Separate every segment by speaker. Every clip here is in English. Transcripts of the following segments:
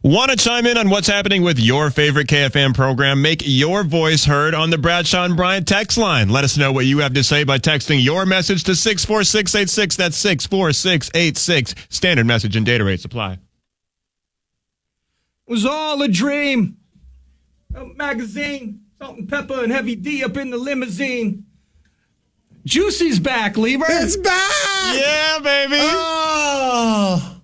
Speaker 1: Want to chime in on what's happening with your favorite KFAN program? Make your voice heard on the Bradshaw and Bryant text line. Let us know what you have to say by texting your message to 64686. That's 64686. Standard message and data rates apply.
Speaker 2: It was all a dream. A magazine, Salt and Pepper and Heavy D up in the limousine. Juicy's back, Leber.
Speaker 3: It's back!
Speaker 1: Yeah, baby.
Speaker 3: Oh.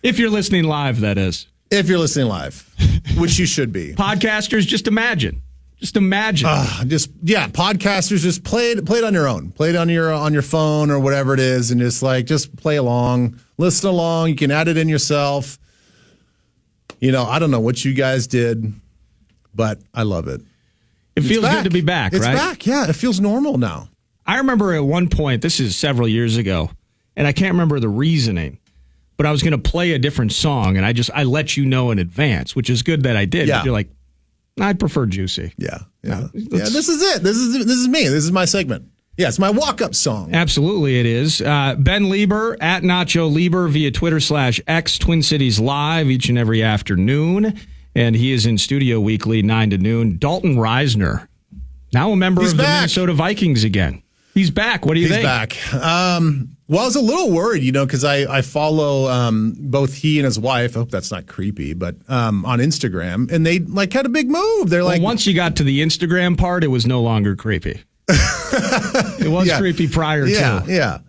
Speaker 2: If you're listening live, that is.
Speaker 3: If you're listening live, which you should be.
Speaker 2: Podcasters, just imagine. Just imagine.
Speaker 3: Podcasters, just play it on your own. Play it on your phone or whatever it is, and just play along, listen along. You can add it in yourself. I don't know what you guys did, but I love it.
Speaker 2: It feels good to be back,
Speaker 3: right?
Speaker 2: It's
Speaker 3: back, yeah. It feels normal now.
Speaker 2: I remember at one point, this is several years ago, and I can't remember the reasoning, but I was going to play a different song, and I let you know in advance, which is good that I did.
Speaker 3: Yeah.
Speaker 2: But you're like, I prefer Juicy.
Speaker 3: Yeah. This is it. This is me. This is my segment. Yeah, it's my walk-up song.
Speaker 2: Absolutely, it is. Ben Leber at Nacho Leber via Twitter/X Twin Cities Live each and every afternoon, and he is in studio weekly 9 to noon. Dalton Reisner, now a member of the Minnesota Vikings again. He's back. What do you think?
Speaker 3: He's back. Well, I was a little worried, because I follow both he and his wife. I hope that's not creepy, but on Instagram, and they had a big move. They're
Speaker 2: once you got to the Instagram part, it was no longer creepy. It was creepy prior to.
Speaker 3: Yeah.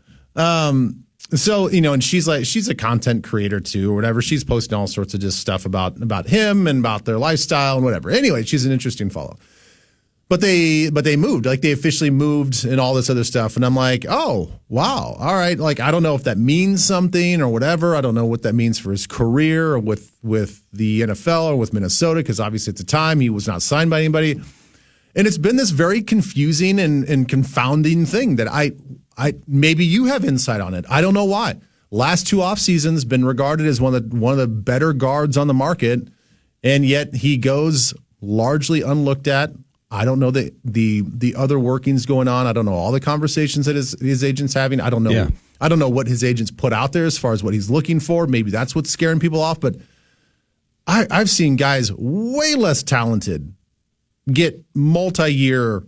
Speaker 3: So, and she's a content creator too, or whatever. She's posting all sorts of just stuff about him and about their lifestyle and whatever. Anyway, she's an interesting follow. But they moved, they officially moved and all this other stuff. And I'm like, oh, wow. All right. I don't know if that means something or whatever. I don't know what that means for his career or with the NFL or with Minnesota, because obviously at the time he was not signed by anybody. And it's been this very confusing and confounding thing that I maybe you have insight on it. I don't know why. Last two off seasons been regarded as one of the better guards on the market, and yet he goes largely unlooked at. I don't know the other workings going on. I don't know all the conversations that his agent's having. I don't know. Yeah. I don't know what his agents put out there as far as what he's looking for. Maybe that's what's scaring people off. But I've seen guys way less talented get multi-year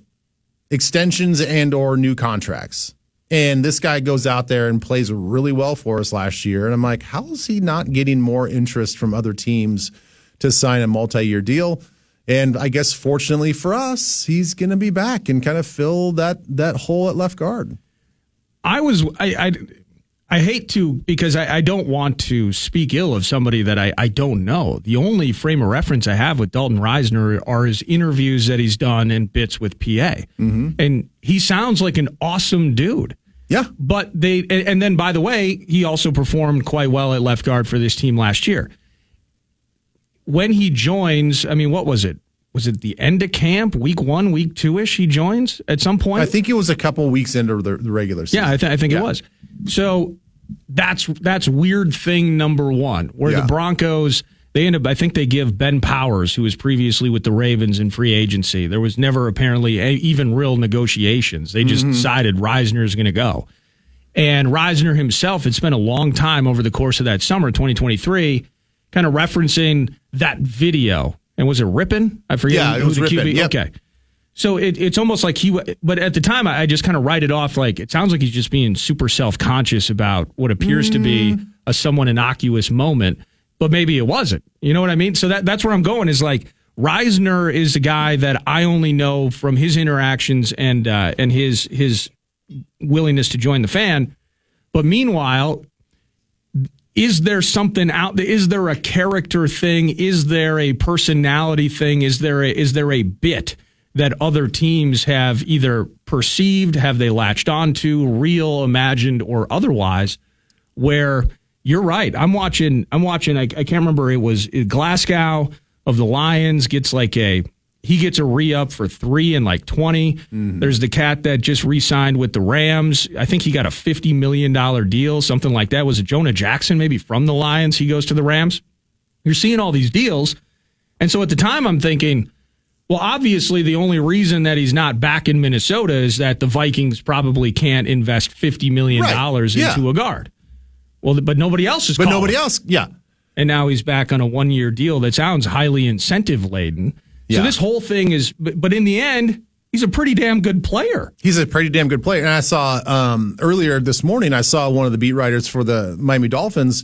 Speaker 3: extensions and or new contracts. And this guy goes out there and plays really well for us last year. And I'm like, how is he not getting more interest from other teams to sign a multi-year deal? And I guess fortunately for us, he's going to be back and kind of fill that hole at left guard.
Speaker 2: I hate to, because I don't want to speak ill of somebody that I don't know. The only frame of reference I have with Dalton Reisner are his interviews that he's done and bits with PA. Mm-hmm. And he sounds like an awesome dude.
Speaker 3: Yeah.
Speaker 2: But and then, by the way, he also performed quite well at left guard for this team last year. When he joins, what was it? Was it the end of camp, week 1, week 2-ish he joins at some point?
Speaker 3: I think it was a couple weeks into the regular season.
Speaker 2: Yeah, I think it was. So that's weird thing number one, where the Broncos, they end up, I think they give Ben Powers, who was previously with the Ravens in free agency. There was never apparently even real negotiations. They just decided Reisner is going to go. And Reisner himself had spent a long time over the course of that summer, 2023, kind of referencing that video. And was it Rippin? I forget.
Speaker 3: Yeah, it was
Speaker 2: the
Speaker 3: Rippin.
Speaker 2: QB.
Speaker 3: Yep.
Speaker 2: Okay. So it's almost like but at the time I just kind of write it off like it sounds like he's just being super self-conscious about what appears to be a somewhat innocuous moment, but maybe it wasn't. You know what I mean? So that's where I'm going is like Reisner is a guy that I only know from his interactions and his willingness to join the fan. But meanwhile, is there something out there? Is there a character thing? Is there a personality thing? Is there a bit that other teams have either perceived, have they latched onto, real, imagined, or otherwise, where you're right. I'm watching, I can't remember, it was Glasgow of the Lions gets he gets a re-up for 3 and 20. Mm-hmm. There's the cat that just re-signed with the Rams. I think he got a $50 million deal, something like that. Was it Jonah Jackson, maybe from the Lions? He goes to the Rams. You're seeing all these deals. And so at the time I'm thinking, well, obviously the only reason that he's not back in Minnesota is that the Vikings probably can't invest $50 million into a guard. Well, but nobody else is calling.
Speaker 3: But nobody else, yeah.
Speaker 2: and now he's back on a 1-year deal that sounds highly incentive laden.
Speaker 3: Yeah.
Speaker 2: So this whole thing is, but in the end, he's a pretty damn good player.
Speaker 3: He's a pretty damn good player. And I saw earlier this morning, I saw one of the beat writers for the Miami Dolphins.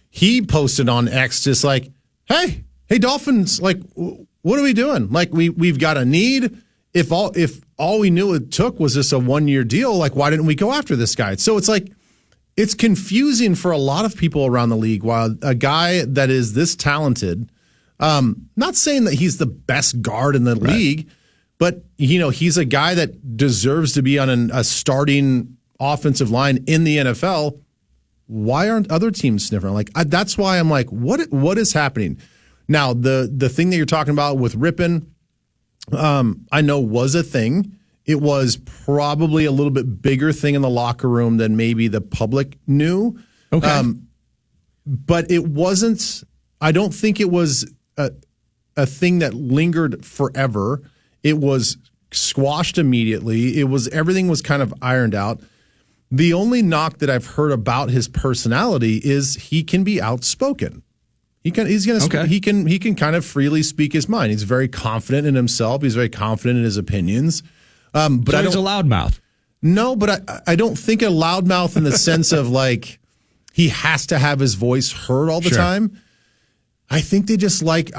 Speaker 3: He posted on X just like, hey Dolphins, like, what are we doing? Like, we've got a need. If all we knew it took was just a 1-year deal, like, why didn't we go after this guy? So it's like, it's confusing for a lot of people around the league. While a guy that is this talented, not saying that he's the best guard in the league, but he's a guy that deserves to be on a starting offensive line in the NFL. Why aren't other teams sniffing? Like, that's why I'm like, what is happening? Now, the thing that you're talking about with Rippon, I know was a thing. It was probably a little bit bigger thing in the locker room than maybe the public knew.
Speaker 2: Okay.
Speaker 3: But it wasn't, I don't think it was a thing that lingered forever. It was squashed immediately. Everything was kind of ironed out. The only knock that I've heard about his personality is he can be outspoken. He can kind of freely speak his mind. He's very confident in himself. He's very confident in his opinions. But
Speaker 2: so he's a loudmouth.
Speaker 3: No, but I don't think a loudmouth in the sense of like he has to have his voice heard all the time. I think they just like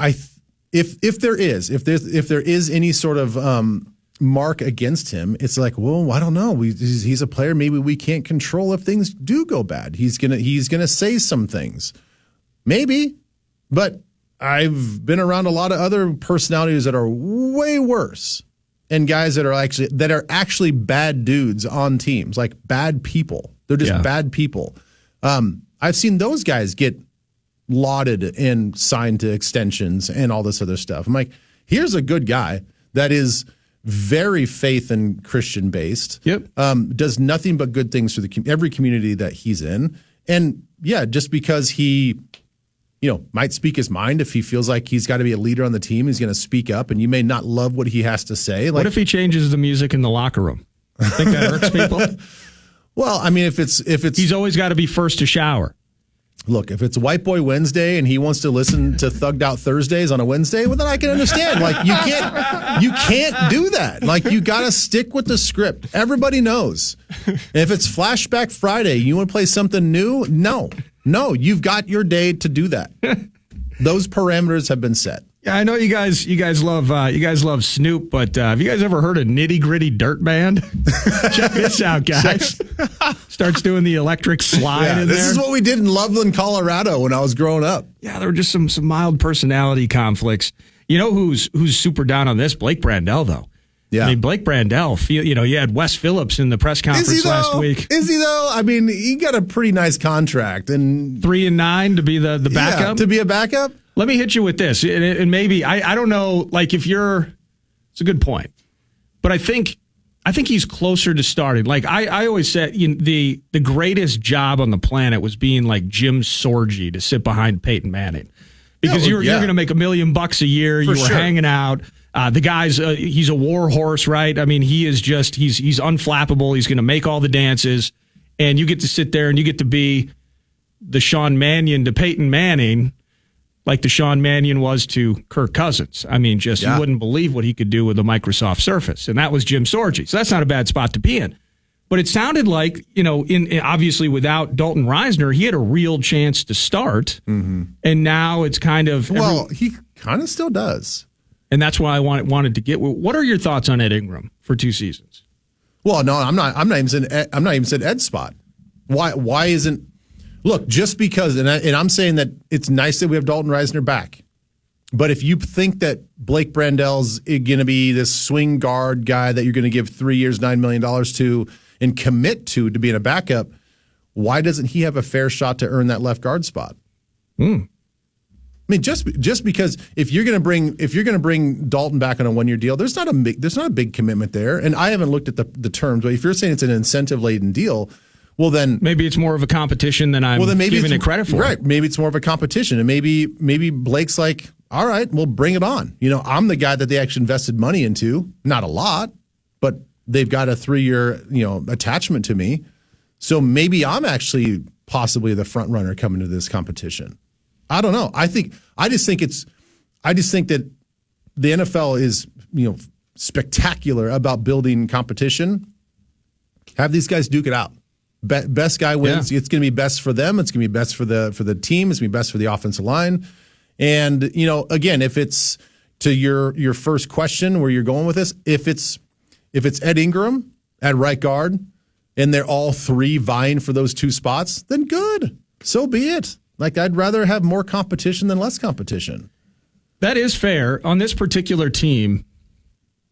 Speaker 3: if there is any sort of mark against him, it's like, well, I don't know. He's a player. Maybe we can't control if things do go bad. He's gonna say some things, maybe. But I've been around a lot of other personalities that are way worse. And guys that are actually bad dudes on teams, like bad people. They're just bad people. I've seen those guys get lauded and signed to extensions and all this other stuff. I'm like, here's a good guy that is very faith and Christian based.
Speaker 2: Yep.
Speaker 3: Does nothing but good things for every community that he's in. And yeah, just because he might speak his mind. If he feels like he's got to be a leader on the team, he's going to speak up, and you may not love what he has to say. Like,
Speaker 2: what if he changes the music in the locker room? Think that irks people?
Speaker 3: Well, I mean, if it's
Speaker 2: he's always got to be first to shower.
Speaker 3: Look, if it's White Boy Wednesday and he wants to listen to Thugged Out Thursdays on a Wednesday, well, then I can understand. Like, you can't do that. Like, you got to stick with the script. Everybody knows. If it's Flashback Friday, you want to play something new? No, you've got your day to do that. Those parameters have been set.
Speaker 2: Yeah, I know you guys love Snoop, but have you guys ever heard of Nitty Gritty Dirt Band? Check this out, guys. Starts doing the electric slide in there.
Speaker 3: This is what we did in Loveland, Colorado when I was growing up.
Speaker 2: Yeah, there were just some mild personality conflicts. You know who's super down on this? Blake Brandel, though.
Speaker 3: Yeah.
Speaker 2: I mean, Blake Brandel, you had Wes Phillips in the press conference last week.
Speaker 3: Is he, though? I mean, he got a pretty nice contract. And
Speaker 2: 3 and 9 to be the backup?
Speaker 3: Yeah, to be a backup?
Speaker 2: Let me hit you with this. And maybe, I don't know, like it's a good point. But I think he's closer to starting. Like I always said, the greatest job on the planet was being like Jim Sorgi to sit behind Peyton Manning. Because you're going to make $1 million a year. You were hanging out. The guy's he's a war horse, right? I mean, he is just he's unflappable. He's going to make all the dances, and you get to sit there and you get to be the Sean Mannion to Peyton Manning, like the Sean Mannion was to Kirk Cousins. I mean, you wouldn't believe what he could do with a Microsoft Surface, and that was Jim Sorgi. So that's not a bad spot to be in. But it sounded like, in obviously without Dalton Reisner, he had a real chance to start, and now it's kind of
Speaker 3: he kind of still does.
Speaker 2: And that's why I wanted to get. What are your thoughts on Ed Ingram for 2 seasons?
Speaker 3: Well, no, I'm not even saying Ed's spot. Why isn't? Look, just because, and I'm saying that it's nice that we have Dalton Reisner back, but if you think that Blake Brandel's going to be this swing guard guy that you're going to give 3 years, $9 million to, and commit to being a backup, why doesn't he have a fair shot to earn that left guard spot? I mean, just because if you're going to bring Dalton back on a 1-year deal, there's not a big commitment there. And I haven't looked at the terms, but if you're saying it's an incentive laden deal, well then
Speaker 2: maybe it's more of a competition than I'm giving it credit for.
Speaker 3: Right? Maybe it's more of a competition, and maybe Blake's like, all right, well, bring it on. I'm the guy that they actually invested money into, not a lot, but they've got a 3-year attachment to me, so maybe I'm actually possibly the front runner coming to this competition. I don't know. I just think that the NFL is, spectacular about building competition. Have these guys duke it out. Best guy wins. Yeah. It's going to be best for them. It's going to be best for the team. It's going to be best for the offensive line. And, again, if it's to your first question where you're going with this, if it's Ed Ingram at right guard and they're all three vying for those two spots, then good. So be it. Like, I'd rather have more competition than less competition.
Speaker 2: That is fair. On this particular team,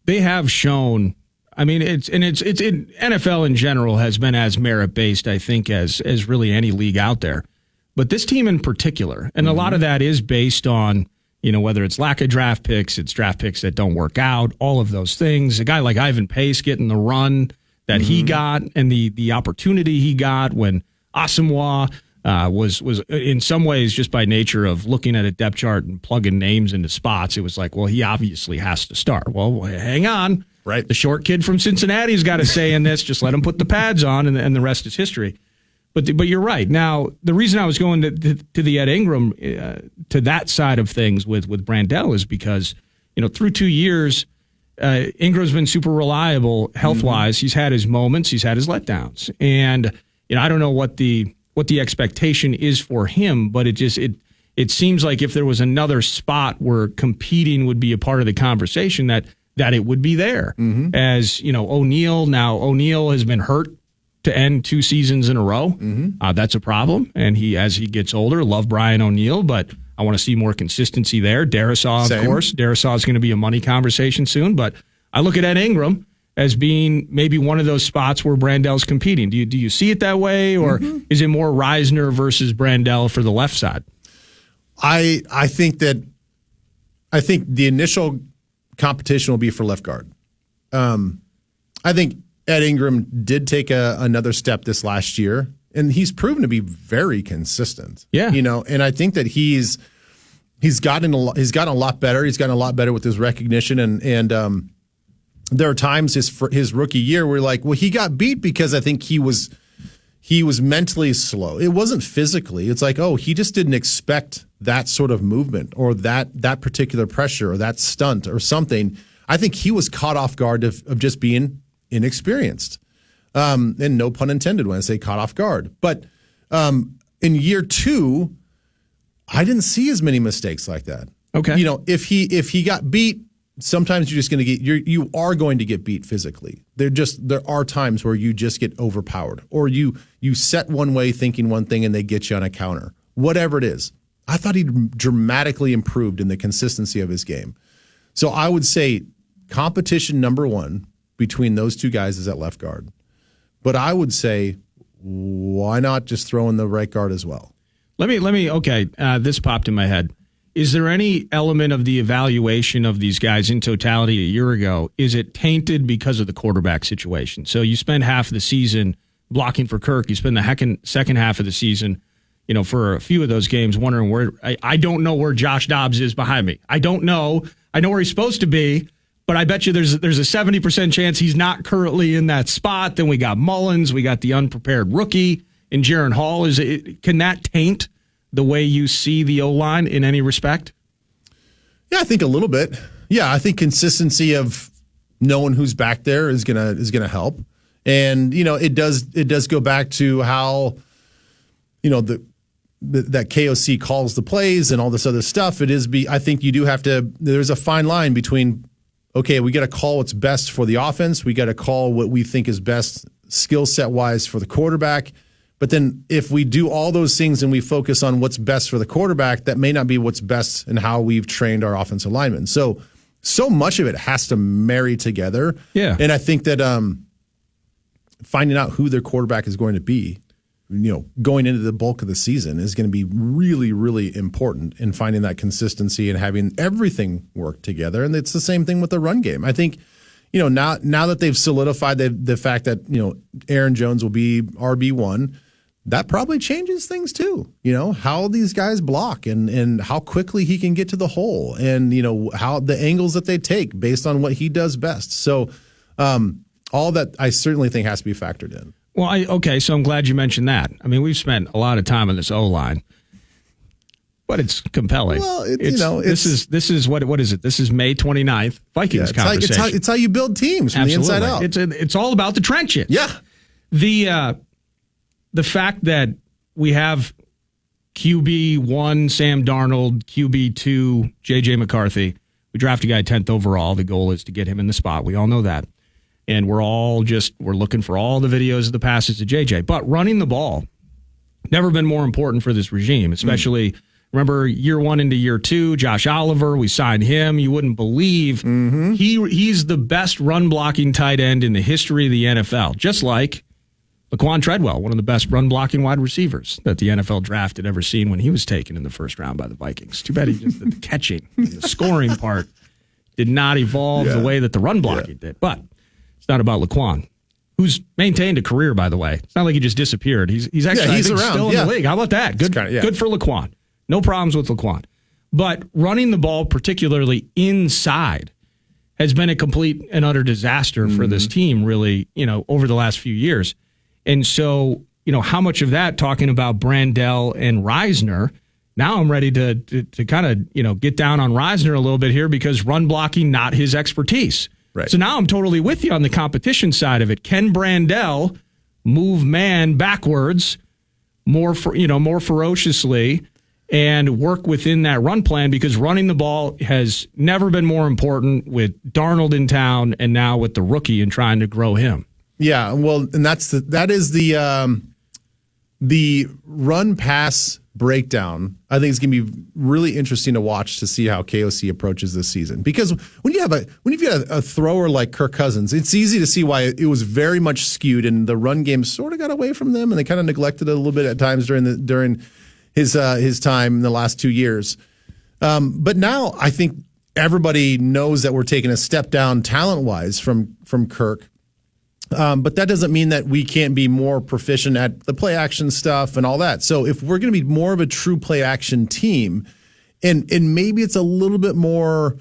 Speaker 2: they have shown, I mean, it's NFL in general has been as merit-based, I think, as really any league out there. But this team in particular, and a lot of that is based on, whether it's lack of draft picks, it's draft picks that don't work out, all of those things. A guy like Ivan Pace getting the run that he got and the opportunity he got when Asamoah was in some ways, just by nature of looking at a depth chart and plugging names into spots, it was like, well, he obviously has to start. Well, hang on.
Speaker 3: Right.
Speaker 2: The short kid from Cincinnati's got a say in this. Just let him put the pads on, and the rest is history. But you're right. Now, the reason I was going to the Ed Ingram, to that side of things with Brandel is because, through 2 years, Ingram's been super reliable health-wise. He's had his moments. He's had his letdowns. And, I don't know what the expectation is for him, but it seems like if there was another spot where competing would be a part of the conversation, that it would be there. As, O'Neal has been hurt to end 2 seasons in a row. That's a problem. And as he gets older, love Brian O'Neal, but I want to see more consistency there. Darisaw, of course. Darisaw is going to be a money conversation soon, but I look at Ed Ingram as being maybe one of those spots where Brandel's competing. Do you see it that way, or is it more Reisner versus Brandel for the left side?
Speaker 3: I think the initial competition will be for left guard. I think Ed Ingram did take another step this last year, and he's proven to be very consistent.
Speaker 2: Yeah,
Speaker 3: and I think that he's gotten a lot better. He's gotten a lot better with his recognition, and there are times his rookie year where like, well, he got beat because I think he was mentally slow. It wasn't physically. It's like, oh, he just didn't expect that sort of movement or that particular pressure or that stunt or something. I think he was caught off guard of just being inexperienced. And no pun intended when I say caught off guard. But in year 2, I didn't see as many mistakes like that.
Speaker 2: Okay.
Speaker 3: If he got beat, sometimes you are going to get beat physically. There are times where you just get overpowered, or you set one way thinking one thing and they get you on a counter. Whatever it is. I thought he dramatically improved in the consistency of his game. So I would say competition number 1 between those two guys is at left guard. But I would say, why not just throw in the right guard as well?
Speaker 2: Let me. Okay, this popped in my head. Is there any element of the evaluation of these guys in totality a year ago? Is it tainted because of the quarterback situation? So you spend half of the season blocking for Kirk. You spend the second half of the season, for a few of those games, wondering where I don't know where Josh Dobbs is behind me. I don't know. I know where he's supposed to be. But I bet you there's a 70% chance he's not currently in that spot. Then we got Mullins. We got the unprepared rookie in Jaron Hall. Can that taint the way you see the O-line in any respect?
Speaker 3: Yeah, I think a little bit. Yeah, I think consistency of knowing who's back there is gonna help. And it does go back to how that KOC calls the plays and all this other stuff. I think you do have to. There's a fine line between, okay, we got to call what's best for the offense. We got to call what we think is best skill set wise for the quarterback. But then if we do all those things and we focus on what's best for the quarterback, that may not be what's best in how we've trained our offensive linemen. So much of it has to marry together.
Speaker 2: Yeah.
Speaker 3: And I think that finding out who their quarterback is going to be, going into the bulk of the season is going to be really, really important in finding that consistency and having everything work together. And it's the same thing with the run game. I think, now that they've solidified the fact that, Aaron Jones will be RB1, that probably changes things too. How these guys block and how quickly he can get to the hole and, how the angles that they take based on what he does best. So all that I certainly think has to be factored in.
Speaker 2: Well, so I'm glad you mentioned that. I mean, we've spent a lot of time on this O-line. But it's compelling.
Speaker 3: Well,
Speaker 2: this is what is it? This is May 29th, Vikings conversation.
Speaker 3: It's how you build teams from
Speaker 2: Absolutely.
Speaker 3: the inside out.
Speaker 2: It's all about the trenches.
Speaker 3: Yeah.
Speaker 2: The fact that we have QB1 Sam Darnold, QB2 JJ McCarthy. We draft a guy 10th overall. The goal is to get him in the spot. We all know that. And we're looking for all the videos of the passes to JJ. But running the ball, never been more important for this regime, especially, remember, year 1 into year 2, Josh Oliver, we signed him. You wouldn't believe he's the best run-blocking tight end in the history of the NFL, just like Laquan Treadwell, one of the best run-blocking wide receivers that the NFL draft had ever seen when he was taken in the first round by the Vikings. Too bad the catching, the scoring part did not evolve the way that the run-blocking did. But it's not about Laquan, who's maintained a career, by the way. It's not like he just disappeared. He's actually
Speaker 3: he's around.
Speaker 2: Still in the league. How about that? Good for Laquan. No problems with Laquan. But running the ball, particularly inside, has been a complete and utter disaster for this team, really, over the last few years. And so, how much of that, talking about Brandell and Reisner, now I'm ready to kind of, get down on Reisner a little bit here because run blocking, not his expertise.
Speaker 3: Right.
Speaker 2: So now I'm totally with you on the competition side of it. Can Brandell move man backwards more ferociously and work within that run plan? Because running the ball has never been more important with Darnold in town and now with the rookie and trying to grow him.
Speaker 3: Yeah, well, and that is the run pass breakdown. I think it's going to be really interesting to watch to see how KOC approaches this season. Because when you've got a thrower like Kirk Cousins, it's easy to see why it was very much skewed, and the run game sort of got away from them, and they kind of neglected it a little bit at times during his time in the last 2 years. But now I think everybody knows that we're taking a step down talent wise from Kirk. But that doesn't mean that we can't be more proficient at the play action stuff and all that. So if we're going to be more of a true play action team, and maybe it's a little bit more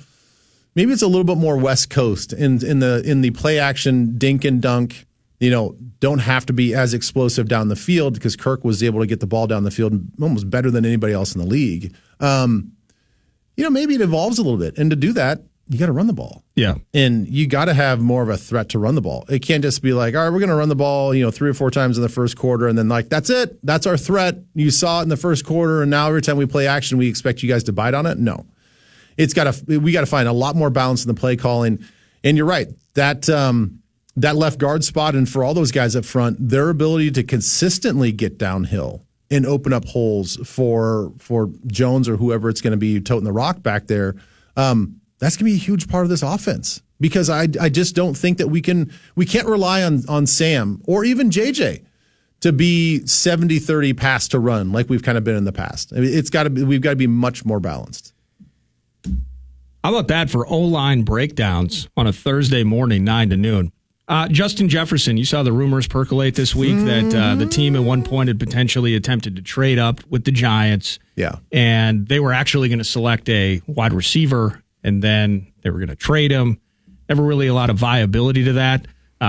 Speaker 3: West Coast in the play action dink and dunk, don't have to be as explosive down the field because Kirk was able to get the ball down the field almost better than anybody else in the league. Maybe it evolves a little bit, and to do that, you got to run the ball.
Speaker 2: Yeah.
Speaker 3: And you got to have more of a threat to run the ball. It can't just be like, all right, we're going to run the ball, 3 or 4 times in the first quarter. And then that's it. That's our threat. You saw it in the first quarter. And now every time we play action, we expect you guys to bite on it. No, we got to find a lot more balance in the play calling. And you're right. That left guard spot. And for all those guys up front, their ability to consistently get downhill and open up holes for Jones or whoever it's going to be toting the rock back there. That's going to be a huge part of this offense because I just don't think that we can't rely on Sam or even JJ to be 70-30 pass to run like we've kind of been in the past. I mean, we've got to be much more balanced.
Speaker 2: How about that for O-line breakdowns on a Thursday morning, 9 to noon? Justin Jefferson, you saw the rumors percolate this week that the team at one point had potentially attempted to trade up with the Giants.
Speaker 3: Yeah. And
Speaker 2: they were actually going to select a wide receiver, and then they were going to trade him. Never really a lot of viability to that.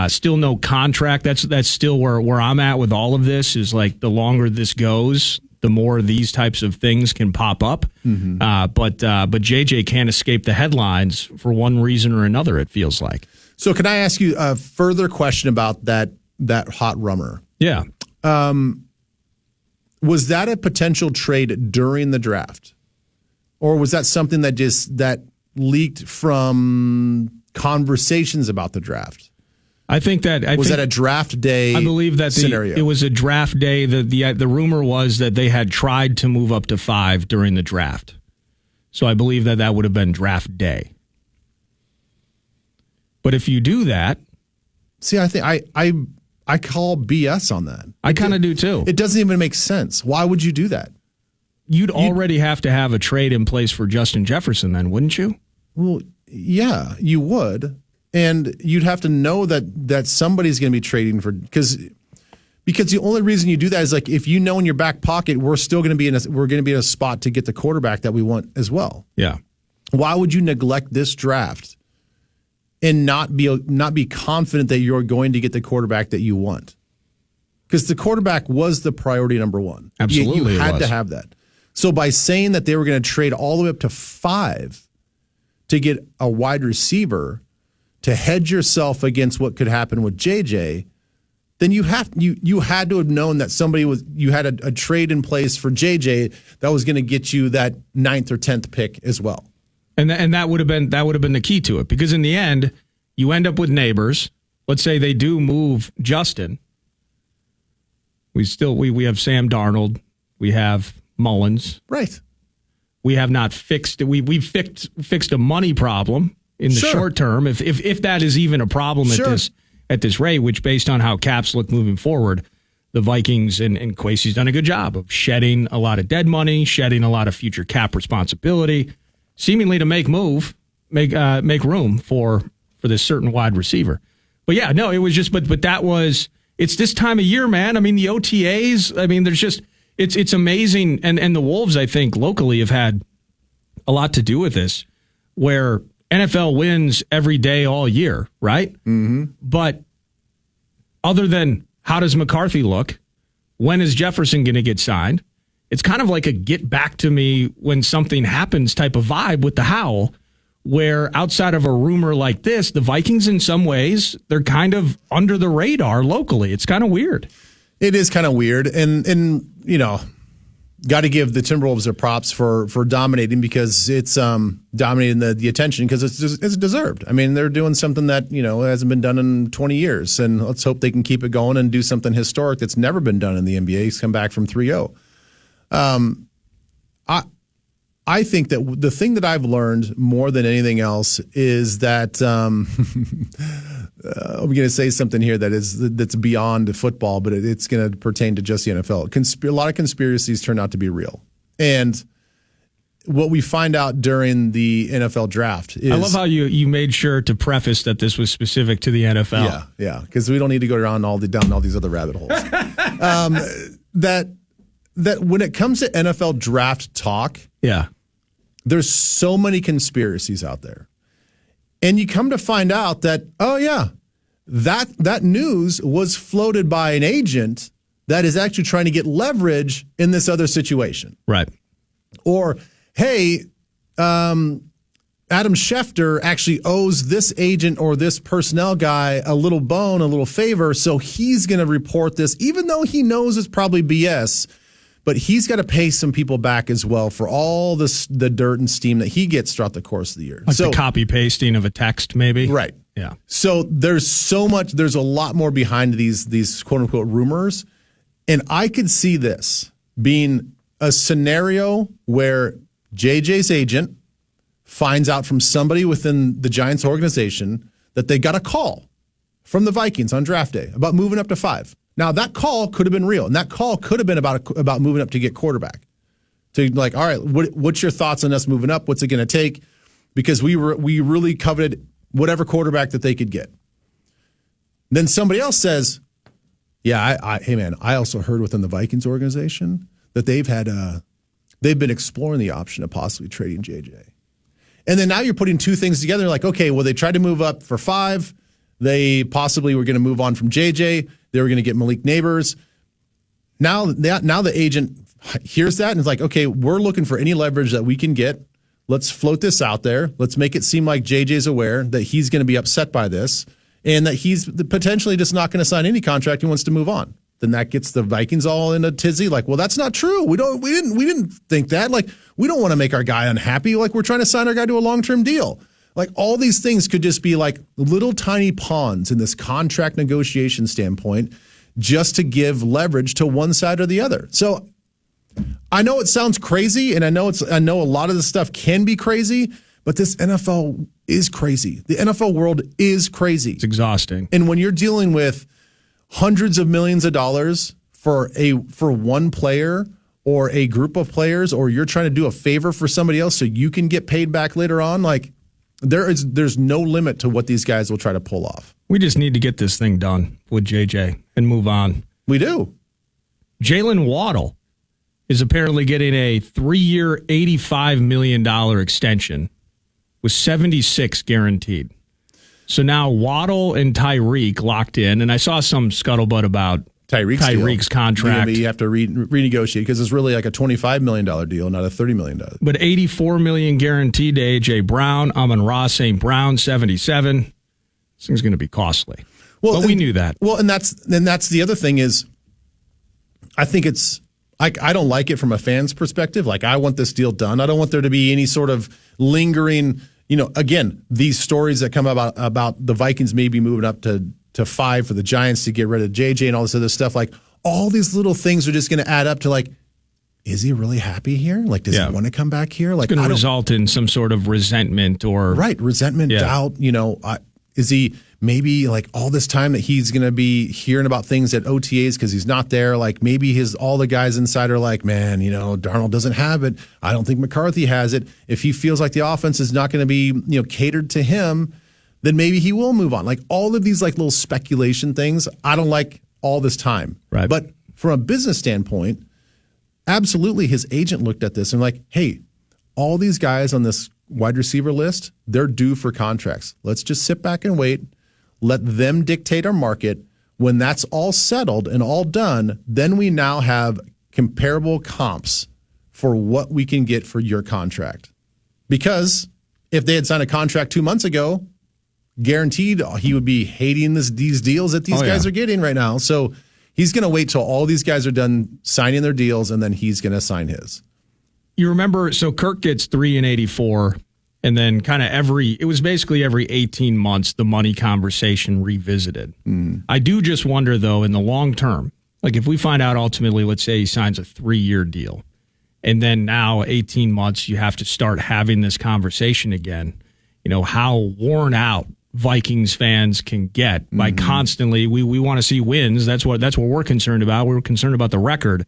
Speaker 2: Still no contract. That's still where I'm at with all of this is like the longer this goes, the more these types of things can pop up. Mm-hmm. But JJ can't escape the headlines for one reason or another, it feels like.
Speaker 3: So can I ask you a further question about that hot rumor?
Speaker 2: Yeah.
Speaker 3: Was that a potential trade during the draft? Or was that something that leaked from conversations about the draft?
Speaker 2: I think that
Speaker 3: was that a draft day.
Speaker 2: I believe that
Speaker 3: scenario?
Speaker 2: It was a draft day. The rumor was that they had tried to move up to 5 during the draft, so I believe that would have been draft day. But if you do that,
Speaker 3: see, I think I call BS on that.
Speaker 2: I kind of do too.
Speaker 3: It doesn't even make sense. Why would you do that?
Speaker 2: You'd already have to have a trade in place for Justin Jefferson, then, wouldn't you?
Speaker 3: Well, yeah, you would. And you'd have to know that somebody's going to be trading for because the only reason you do that is like if you know in your back pocket we're still going to be in a spot to get the quarterback that we want as well.
Speaker 2: Yeah.
Speaker 3: Why would you neglect this draft and not be confident that you're going to get the quarterback that you want? Because the quarterback was the priority number one.
Speaker 2: Absolutely,
Speaker 3: you had to have that. So by saying that they were going to trade all the way up to 5 to get a wide receiver to hedge yourself against what could happen with JJ, then you had to have known that you had a trade in place for JJ that was going to get you that 9th or 10th pick as well.
Speaker 2: And that would have been the key to it, because in the end, you end up with Neighbors. Let's say they do move Justin. We have Sam Darnold. We have Mullins.
Speaker 3: Right.
Speaker 2: We have not fixed. We've fixed a money problem in the short term, if that is even a problem at this rate. Which, based on how caps look moving forward, the Vikings and Kwesi's done a good job of shedding a lot of dead money, shedding a lot of future cap responsibility, seemingly to make room for this certain wide receiver. But yeah, no, it was just, but that was, it's this time of year, man. I mean, the OTAs, I mean, there's just, it's amazing. And the Wolves, I think, locally have had a lot to do with this, where NFL wins every day all year, right? Mm-hmm. But other than how does McCarthy look, when is Jefferson going to get signed, it's kind of like a get back to me when something happens type of vibe with the Howl, where outside of a rumor like this, the Vikings in some ways, they're kind of under the radar locally. It's kind of weird.
Speaker 3: It is kind of weird. And you know, got to give the Timberwolves their props for dominating, because it's dominating the attention, because it's deserved. I mean, they're doing something that, you know, hasn't been done in 20 years. And let's hope they can keep it going and do something historic that's never been done in the NBA, come back from 3-0. I think that the thing that I've learned more than anything else is that I'm going to say something here that's beyond football, but it's going to pertain to just the NFL. A lot of conspiracies turn out to be real, and what we find out during the NFL draft is, I
Speaker 2: love how you made sure to preface that this was specific to the NFL.
Speaker 3: Yeah, because we don't need to go down all these other rabbit holes. That when it comes to NFL draft talk, there's so many conspiracies out there. And you come to find out that, that news was floated by an agent that is actually trying to get leverage in this other situation.
Speaker 2: Right.
Speaker 3: Or, hey, Adam Schefter actually owes this agent or this personnel guy a little bone, a little favor, so he's going to report this, even though he knows it's probably BS. But he's got to pay some people back as well for all the dirt and steam that he gets throughout the course of the year.
Speaker 2: Like the copy-pasting of a text, maybe?
Speaker 3: Right.
Speaker 2: Yeah.
Speaker 3: So there's a lot more behind these quote-unquote rumors. And I could see this being a scenario where JJ's agent finds out from somebody within the Giants organization that they got a call from the Vikings on draft day about moving up to 5. Now, that call could have been real, and that call could have been about moving up to get quarterback. To like, all right, what's your thoughts on us moving up? What's it going to take? Because we really coveted whatever quarterback that they could get. Then somebody else says, yeah, hey man, I also heard within the Vikings organization that they've been exploring the option of possibly trading JJ. And then now you're putting two things together, like, okay, well, they tried to move up for 5. They possibly were going to move on from JJ. They were going to get Malik Neighbors. Now the agent hears that and is like, okay, we're looking for any leverage that we can get. Let's float this out there. Let's make it seem like JJ's aware that he's going to be upset by this and that he's potentially just not going to sign any contract. He wants to move on. Then that gets the Vikings all in a tizzy. Like, well, that's not true. We didn't think that. Like, we don't want to make our guy unhappy. Like, we're trying to sign our guy to a long-term deal. Like, all these things could just be like little tiny pawns in this contract negotiation standpoint, just to give leverage to one side or the other. So I know it sounds crazy, and I know a lot of this stuff can be crazy, but this NFL is crazy. The NFL world is crazy.
Speaker 2: It's exhausting.
Speaker 3: And when you're dealing with hundreds of millions of dollars for one player or a group of players, or you're trying to do a favor for somebody else so you can get paid back later on, like, there's no limit to what these guys will try to pull off.
Speaker 2: We just need to get this thing done with JJ and move on.
Speaker 3: We do.
Speaker 2: Jalen Waddle is apparently getting a 3-year, $85 million extension with 76 guaranteed. So now Waddle and Tyreek locked in, and I saw some scuttlebutt about Tyreek's contract.
Speaker 3: You have to renegotiate because it's really like a $25 million deal, not a $30 million.
Speaker 2: But $84 million guaranteed to A.J. Brown. Amon-Ra St. Brown, $77. This thing's going to be costly. Well, but we knew that.
Speaker 3: Well, and that's the other thing is, I think it's I don't like it from a fan's perspective. Like, I want this deal done. I don't want there to be any sort of lingering. Again, these stories that come about the Vikings maybe moving up to 5 for the Giants to get rid of JJ and all this other stuff. Like, all these little things are just going to add up to, like, is he really happy here? Like, does he want to come back here? Like,
Speaker 2: it's going to result in some sort of resentment or
Speaker 3: resentment, doubt. Is he maybe like all this time that he's going to be hearing about things at OTAs because he's not there? Like, maybe all the guys inside are like, man, Darnold doesn't have it. I don't think McCarthy has it. If he feels like the offense is not going to be catered to him, then maybe he will move on. Like, all of these like little speculation things, I don't like all this time.
Speaker 2: Right.
Speaker 3: But from a business standpoint, absolutely, his agent looked at this and like, hey, all these guys on this wide receiver list, they're due for contracts. Let's just sit back and wait. Let them dictate our market. When that's all settled and all done, then we now have comparable comps for what we can get for your contract. Because if they had signed a contract 2 months ago, guaranteed he would be hating these deals that these guys are getting right now. So he's going to wait till all these guys are done signing their deals, and then he's going to sign his.
Speaker 2: You remember, so Kirk gets $3 and $84, and then kind of it was basically every 18 months, the money conversation revisited. I do just wonder, though, in the long term, like if we find out ultimately, let's say he signs a 3-year deal, and then now 18 months, you have to start having this conversation again, how worn out Vikings fans can get by constantly, we want to see wins. That's what we're concerned about. We're concerned about the record.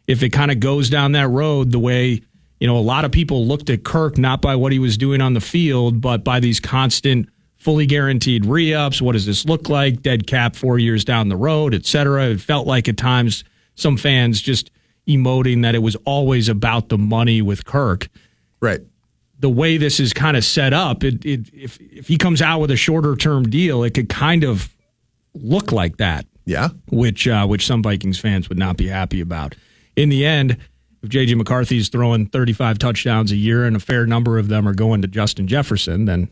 Speaker 2: If it kind of goes down that road the way, a lot of people looked at Kirk not by what he was doing on the field, but by these constant, fully guaranteed re-ups. What does this look like? Dead cap 4 years down the road, et cetera. It felt like at times some fans just emoting that it was always about the money with Kirk.
Speaker 3: Right.
Speaker 2: The way this is kind of set up, if he comes out with a shorter term deal, it could kind of look like that.
Speaker 3: Yeah.
Speaker 2: Which some Vikings fans would not be happy about. In the end, if J.J. McCarthy's throwing 35 touchdowns a year and a fair number of them are going to Justin Jefferson, then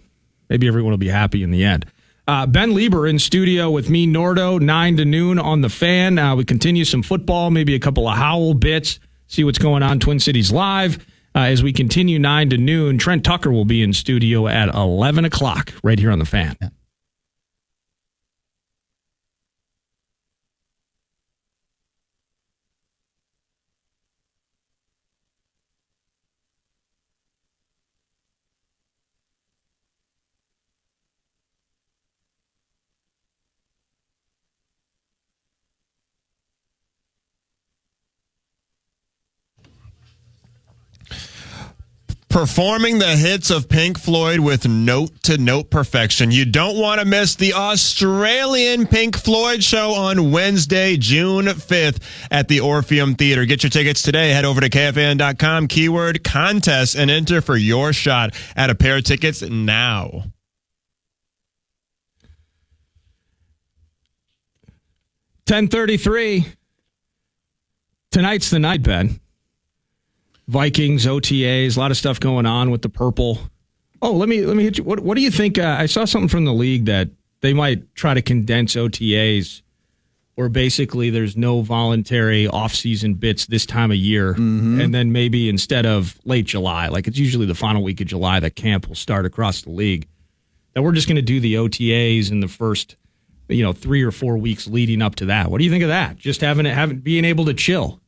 Speaker 2: maybe everyone will be happy in the end. Ben Leber in studio with me, Nordo, 9 to noon on the Fan. We continue some football, maybe a couple of Howell bits, see what's going on Twin Cities Live. As we continue 9 to noon, Trent Tucker will be in studio at 11 o'clock right here on the Fan. Yeah.
Speaker 1: Performing the hits of Pink Floyd with note-to-note perfection. You don't want to miss the Australian Pink Floyd show on Wednesday, June 5th at the Orpheum Theater. Get your tickets today. Head over to KFAN.com, keyword contest, and enter for your shot at a pair of tickets now.
Speaker 2: $10:33. Tonight's the night, Ben. Vikings, OTAs, a lot of stuff going on with the purple. Oh, let me hit you. What do you think? I saw something from the league that they might try to condense OTAs, where basically there's no voluntary offseason bits this time of year, and then maybe instead of late July, like it's usually the final week of July that camp will start across the league, that we're just going to do the OTAs in the first 3 or 4 weeks leading up to that. What do you think of that? Just being able to chill.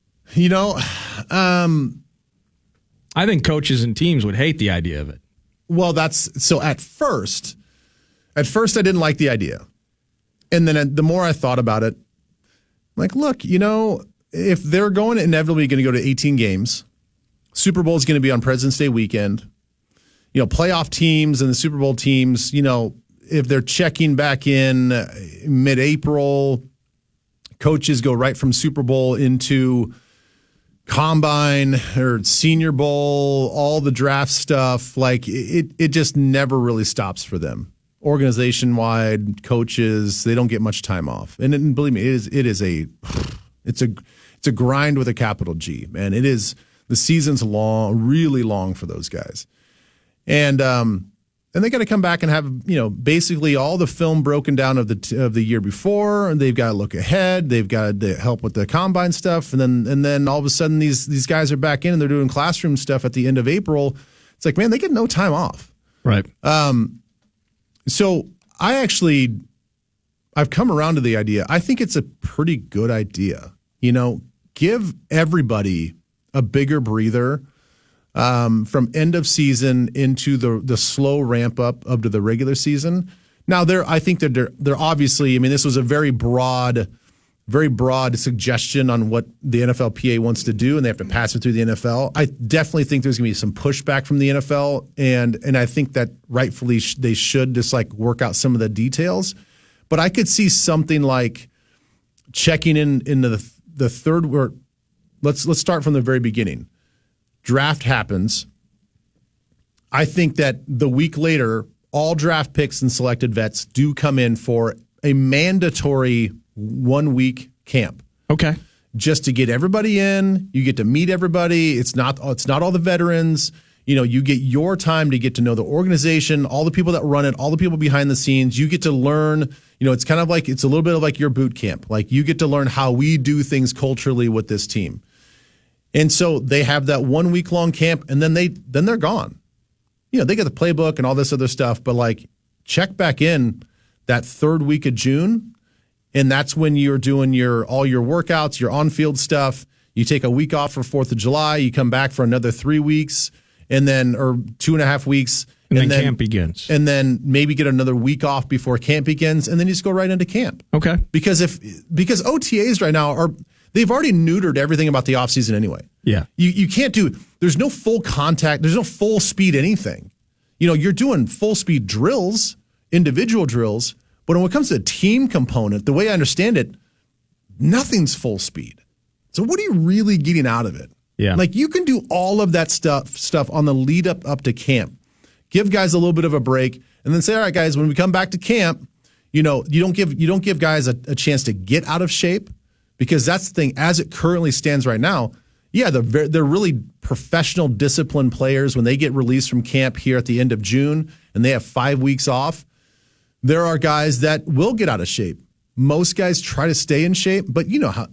Speaker 2: I think coaches and teams would hate the idea of it.
Speaker 3: Well, so at first I didn't like the idea. And then the more I thought about it, like, look, if they're inevitably going to go to 18 games, Super Bowl is going to be on President's Day weekend. Playoff teams and the Super Bowl teams, if they're checking back in mid-April, coaches go right from Super Bowl into Combine or Senior Bowl, all the draft stuff, like it just never really stops for them. organization-wide coaches, they don't get much time off. And believe me, it's a grind with a capital G, man. It is, the season's long, really long for those guys. And they got to come back and have, basically all the film broken down of the year before, and they've got to look ahead. They've got to help with the combine stuff, and then all of a sudden these guys are back in and they're doing classroom stuff at the end of April. It's like, man, they get no time off.
Speaker 2: Right.
Speaker 3: So I've come around to the idea. I think it's a pretty good idea. Give everybody a bigger breather from end of season into the slow ramp up to the regular season. Now, I think that they're obviously, this was a very broad suggestion on what the NFLPA wants to do, and they have to pass it through the NFL. I definitely think there's going to be some pushback from the NFL, and I think that rightfully they should just work out some of the details. But I could see something like checking into the third. Or let's start from the very beginning. Draft happens. I think that the week later, all draft picks and selected vets do come in for a mandatory 1 week camp.
Speaker 2: Okay.
Speaker 3: Just to get everybody in. You get to meet everybody. It's not all the veterans. You get your time to get to know the organization, all the people that run it, all the people behind the scenes. You get to learn, it's kind of it's a little bit of like your boot camp. You get to learn how we do things culturally with this team. And so they have that 1 week long camp, and then they're gone. They get the playbook and all this other stuff, but check back in that third week of June, and that's when you're doing all your workouts, your on-field stuff. You take a week off for 4th of July, you come back for another 3 weeks, or 2.5 weeks.
Speaker 2: And then camp begins.
Speaker 3: And then maybe get another week off before camp begins, and then you just go right into camp.
Speaker 2: Okay.
Speaker 3: Because OTAs right now they've already neutered everything about the offseason anyway.
Speaker 2: Yeah.
Speaker 3: You can't there's no full contact, there's no full speed anything. You're doing full speed drills, individual drills, but when it comes to the team component, the way I understand it, nothing's full speed. So what are you really getting out of it?
Speaker 2: Yeah.
Speaker 3: You can do all of that stuff on the lead up to camp. Give guys a little bit of a break, and then say, all right, guys, when we come back to camp, you don't give guys a chance to get out of shape, because that's the thing. As it currently stands right now, yeah, they're really professional, disciplined players. When they get released from camp here at the end of June and they have 5 weeks off, there are guys that will get out of shape. Most guys try to stay in shape, but how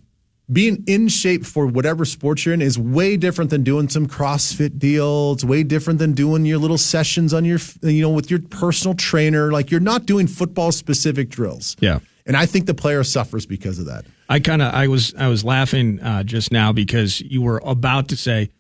Speaker 3: being in shape for whatever sport you're in is way different than doing some CrossFit deal. It's way different than doing your little sessions on your, with your personal trainer. You're not doing football specific drills.
Speaker 2: Yeah.
Speaker 3: And I think the player suffers because of that.
Speaker 2: I was laughing just now because you were about to say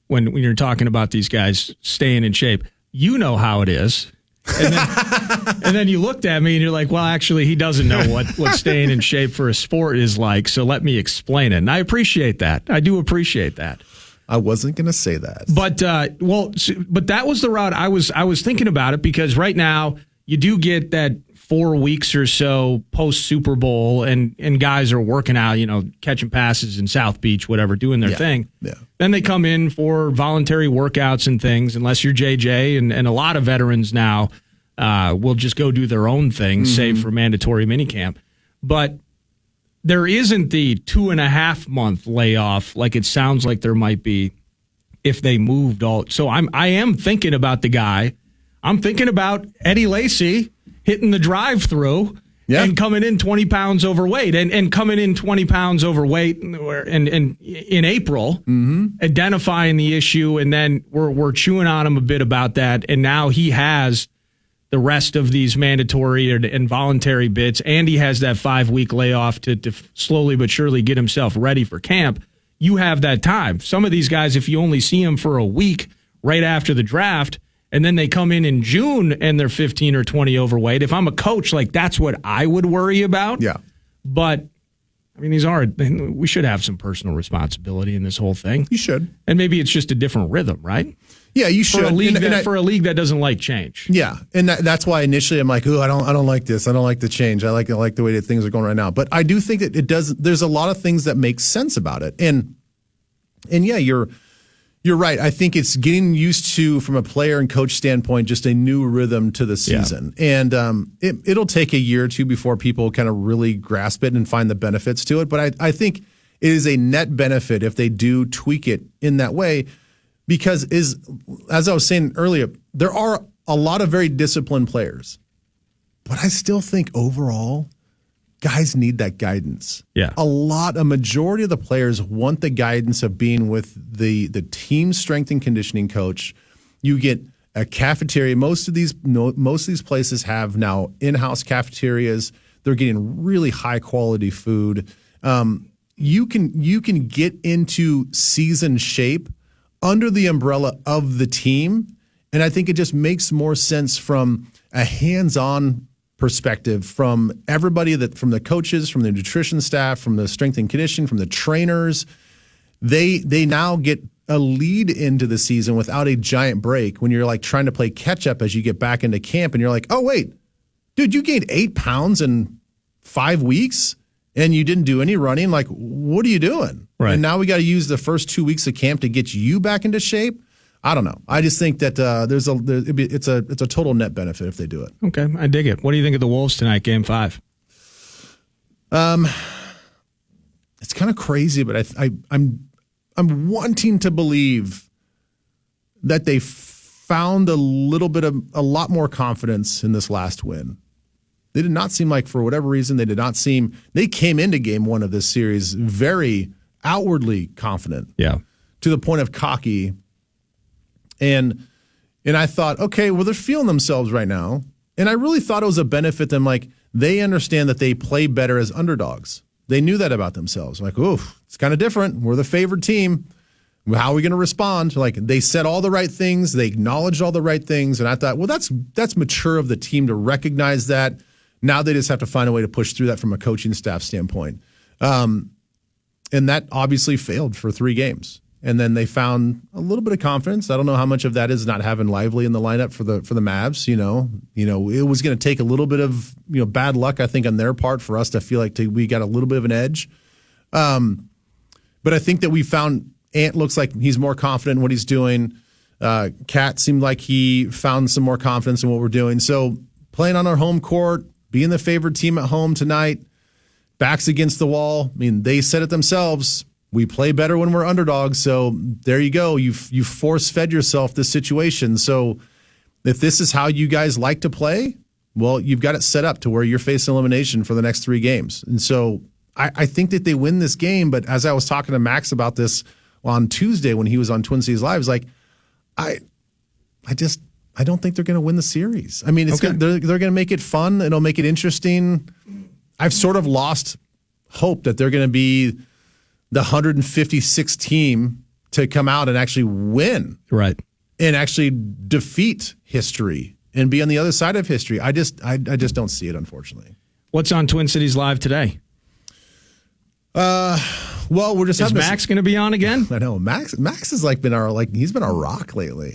Speaker 2: when you're talking about these guys staying in shape, how it is. And then you looked at me and you're like, well, actually, he doesn't know what staying in shape for a sport is like. So let me explain it. And I appreciate that. I do appreciate that.
Speaker 3: I wasn't going to say that.
Speaker 2: But but that was the route I was thinking about it, because right now you do get that 4 weeks or so post Super Bowl, and guys are working out, catching passes in South Beach, whatever, doing their thing.
Speaker 3: Yeah.
Speaker 2: Then they come in for voluntary workouts and things, unless you're JJ, and a lot of veterans now will just go do their own thing, save for mandatory minicamp. But there isn't the 2.5 month layoff like it sounds like there might be if they moved all. So I am thinking about the guy. I'm thinking about Eddie Lacy hitting the drive-through and coming in 20 pounds overweight, and coming in 20 pounds overweight and in April, identifying the issue, and then we're chewing on him a bit about that, and now he has the rest of these mandatory and voluntary bits, and he has that 5 week layoff to slowly but surely get himself ready for camp. You have that time. Some of these guys, if you only see them for a week right after the draft, and then they come in June and they're 15 or 20 overweight. If I'm a coach, that's what I would worry about.
Speaker 3: Yeah.
Speaker 2: But, we should have some personal responsibility in this whole thing.
Speaker 3: You should.
Speaker 2: And maybe it's just a different rhythm, right?
Speaker 3: Yeah, you should.
Speaker 2: For a league that doesn't like change.
Speaker 3: Yeah, and that's why initially I'm like, I don't like this. I don't like the change. I like the way that things are going right now. But I do think that it does. There's a lot of things that make sense about it. And yeah, You're right. I think it's getting used to, from a player and coach standpoint, just a new rhythm to the season. Yeah. And it'll take a year or two before people kind of really grasp it and find the benefits to it. But I think it is a net benefit if they do tweak it in that way, because as I was saying earlier, there are a lot of very disciplined players. But I still think overall, guys need that guidance.
Speaker 2: Yeah.
Speaker 3: A majority of the players want the guidance of being with the team strength and conditioning coach. You get a cafeteria. Most of these places have now in-house cafeterias. They're getting really high quality food. You can get into season shape under the umbrella of the team, and I think it just makes more sense from a hands-on perspective from everybody, from the coaches, from the nutrition staff, from the strength and conditioning, from the trainers. They now get a lead into the season without a giant break when you're like trying to play catch up as you get back into camp and you're like, oh wait, dude, you gained 8 pounds in 5 weeks and you didn't do any running. Like, what are you doing?
Speaker 2: Right.
Speaker 3: And now we got to use the first 2 weeks of camp to get you back into shape. I don't know. I just think that it's a total net benefit if they do it.
Speaker 2: Okay, I dig it. What do you think of the Wolves tonight, Game 5?
Speaker 3: It's kind of crazy, but I'm wanting to believe that they found a lot more confidence in this last win. They did not seem like, for whatever reason, they came into Game 1 of this series very outwardly confident.
Speaker 2: Yeah.
Speaker 3: To the point of cocky. And I thought, okay, well, they're feeling themselves right now. And I really thought it was a benefit them. Like, they understand that they play better as underdogs. They knew that about themselves. Like, oof, it's kind of different. We're the favored team. How are we going to respond? Like, they said all the right things. They acknowledged all the right things. And I thought, well, that's mature of the team to recognize that. Now they just have to find a way to push through that from a coaching staff standpoint. And that obviously failed for 3 games. And then they found a little bit of confidence. I don't know how much of that is not having Lively in the lineup for the Mavs. You know, it was going to take a little bit of bad luck, I think, on their part for us to feel like we got a little bit of an edge. But I think that we found Ant looks like he's more confident in what he's doing. Cat seemed like he found some more confidence in what we're doing. So playing on our home court, being the favored team at home tonight, backs against the wall. I mean, they said it themselves. We play better when we're underdogs, so there you go. You force-fed yourself this situation. So if this is how you guys like to play, well, you've got it set up to where you're facing elimination for the next 3 games. And so I think that they win this game, but as I was talking to Max about this on Tuesday when he was on Twin Cities Live, I was like, I don't think they're going to win the series. I mean, they're going to make it fun. It'll make it interesting. I've sort of lost hope that they're going to be the 156th team to come out and actually win.
Speaker 2: Right.
Speaker 3: And actually defeat history and be on the other side of history. I just don't see it, unfortunately.
Speaker 2: What's on Twin Cities Live today?
Speaker 3: Well, we're just
Speaker 2: Is Max going to be on again?
Speaker 3: I know Max has he's been our rock lately.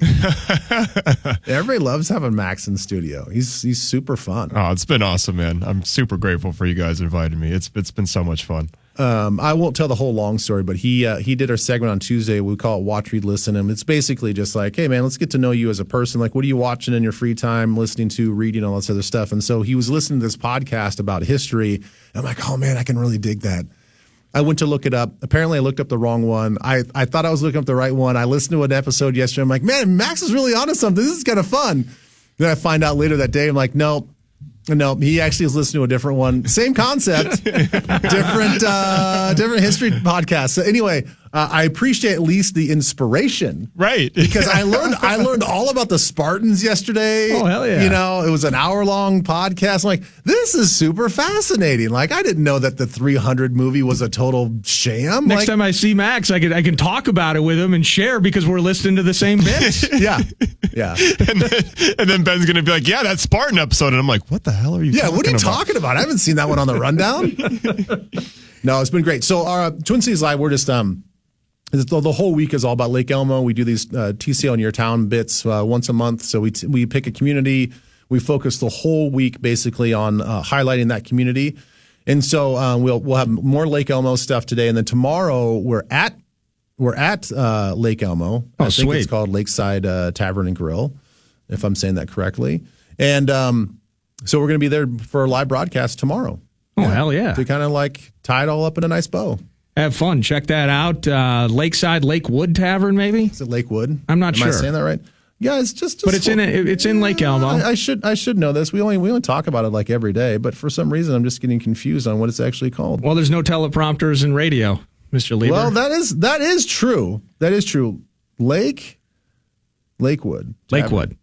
Speaker 3: Everybody loves having Max in studio. He's super fun.
Speaker 1: Oh, it's been awesome, man. I'm super grateful for you guys inviting me. It's been so much fun.
Speaker 3: I won't tell the whole long story, but he did our segment on Tuesday. We call it Watch, Read, Listen. And it's basically just like, hey, man, let's get to know you as a person. Like, what are you watching in your free time, listening to, reading, all this other stuff? And so he was listening to this podcast about history. And I'm like, oh, man, I can really dig that. I went to look it up. Apparently, I looked up the wrong one. I thought I was looking up the right one. I listened to an episode yesterday. I'm like, man, Max is really onto something. This is kind of fun. Then I find out later that day, I'm like, no, he actually is listening to a different one. Same concept, different history podcast. So anyway, I appreciate at least the inspiration,
Speaker 1: right?
Speaker 3: Because I learned all about the Spartans yesterday.
Speaker 2: Oh, hell yeah!
Speaker 3: It was an hour-long podcast. I'm like, this is super fascinating. Like, I didn't know that the 300 movie was a total sham.
Speaker 2: Next time I see Max, I can talk about it with him and share because we're listening to the same bits.
Speaker 3: yeah.
Speaker 1: And then Ben's gonna be like, yeah, that Spartan episode, and I'm like, what the hell are you?
Speaker 3: Yeah, what are you talking about? I haven't seen that one on the rundown. No, it's been great. So our Twin Cities Live, we're just the whole week is all about Lake Elmo. We do these TCO in your town bits once a month. So we pick a community. We focus the whole week basically on highlighting that community. And so we'll have more Lake Elmo stuff today. And then tomorrow we're at we're at Lake Elmo. I think
Speaker 2: sweet.
Speaker 3: it's called Lakeside Tavern and Grill, if I'm saying that correctly. And so we're going to be there for a live broadcast tomorrow.
Speaker 2: Oh, hell yeah.
Speaker 3: To kind of like tie it all up in a nice bow.
Speaker 2: Have fun. Check that out. Lakeside Lakewood Tavern, maybe?
Speaker 3: Is it Lakewood?
Speaker 2: I'm not sure.
Speaker 3: Am I saying that right? Yeah, it's just.
Speaker 2: But it's in Lake Elmo.
Speaker 3: I should know this. We only talk about it like every day, but for some reason I'm just getting confused on what it's actually called.
Speaker 2: Well, there's no teleprompters in radio, Mr. Leber.
Speaker 3: Well, that is true. That is true. Lakewood.
Speaker 2: Lakewood.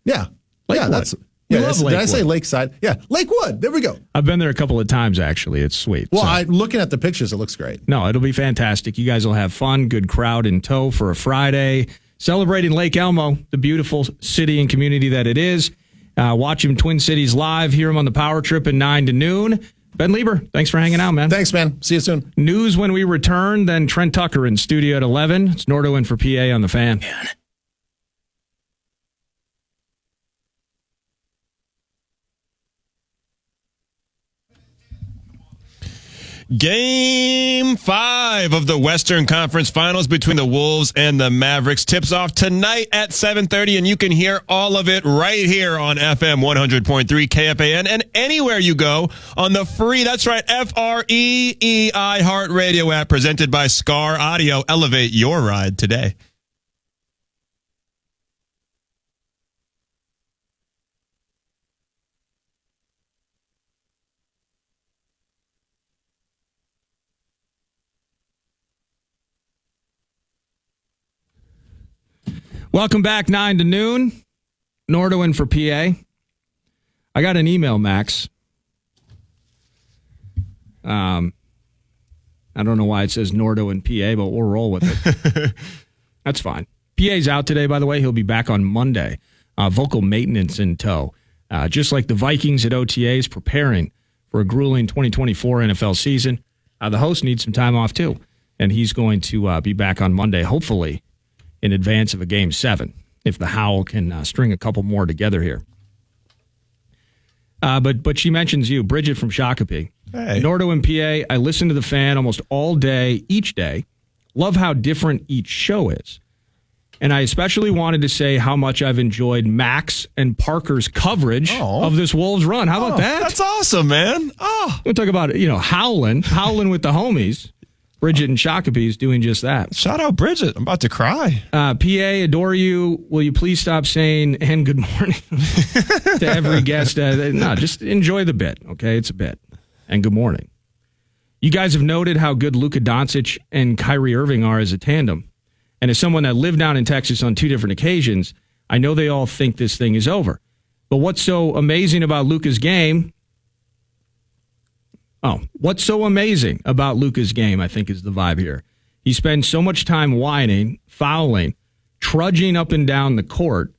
Speaker 3: Yeah.
Speaker 2: Lakewood.
Speaker 3: Yeah,
Speaker 2: We love
Speaker 3: did I
Speaker 2: Lakewood.
Speaker 3: say Lakeside? Yeah, Lakewood. There we go.
Speaker 2: I've been there a couple of times, actually. It's sweet.
Speaker 3: Well, looking at the pictures, it looks great.
Speaker 2: No, it'll be fantastic. You guys will have fun. Good crowd in tow for a Friday. Celebrating Lake Elmo, the beautiful city and community that it is. Watch him Twin Cities live. Hear him on the Power Trip at 9 to noon. Ben Leber, thanks for hanging out, man.
Speaker 3: Thanks, man. See you soon.
Speaker 2: News when we return. Then Trent Tucker in studio at 11. It's Nordo in for PA on the Fan.
Speaker 1: Game 5 of the Western Conference Finals between the Wolves and the Mavericks tips off tonight at 7:30, and you can hear all of it right here on FM 100.3 KFAN and anywhere you go on the free, that's right, FREE iHeartRadio app presented by Scar Audio. Elevate your ride today.
Speaker 2: Welcome back, 9 to noon. Nordo in for PA. I got an email, Max. I don't know why it says Nordo in PA, but we'll roll with it. That's fine. PA's out today, by the way. He'll be back on Monday. Vocal maintenance in tow. Just like the Vikings at OTAs preparing for a grueling 2024 NFL season, the host needs some time off too. And he's going to be back on Monday, hopefully in advance of a Game 7, if the Howl can string a couple more together here. But she mentions you, Bridget from Shakopee.
Speaker 1: Hey.
Speaker 2: Nordo and PA, I listen to the Fan almost all day, each day. Love how different each show is. And I especially wanted to say how much I've enjoyed Max and Parker's coverage of this Wolves run. How about that?
Speaker 1: That's awesome, man.
Speaker 2: We'll talk about, howling with the homies. Bridget and Shakopee is doing just that.
Speaker 1: Shout out Bridget. I'm about to cry.
Speaker 2: PA, adore you. Will you please stop saying and good morning to every guest? No, just enjoy the bit, okay? It's a bit. And good morning. You guys have noted how good Luka Doncic and Kyrie Irving are as a tandem. And as someone that lived down in Texas on 2 different occasions, I know they all think this thing is over. But what's so amazing about Luka's game... what's so amazing about Luka's game, I think, is the vibe here. He spends so much time whining, fouling, trudging up and down the court.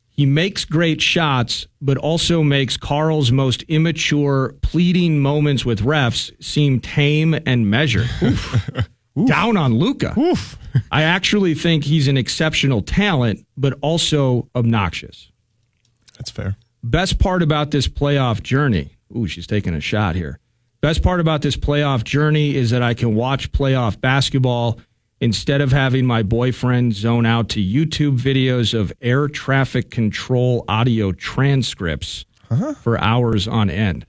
Speaker 2: He makes great shots, but also makes Carl's most immature, pleading moments with refs seem tame and measured. Oof. Down on Luka. I actually think he's an exceptional talent, but also obnoxious.
Speaker 1: That's fair.
Speaker 2: Best part about this playoff journey. Ooh, she's taking a shot here. Best part about this playoff journey is that I can watch playoff basketball instead of having my boyfriend zone out to YouTube videos of air traffic control audio transcripts for hours on end.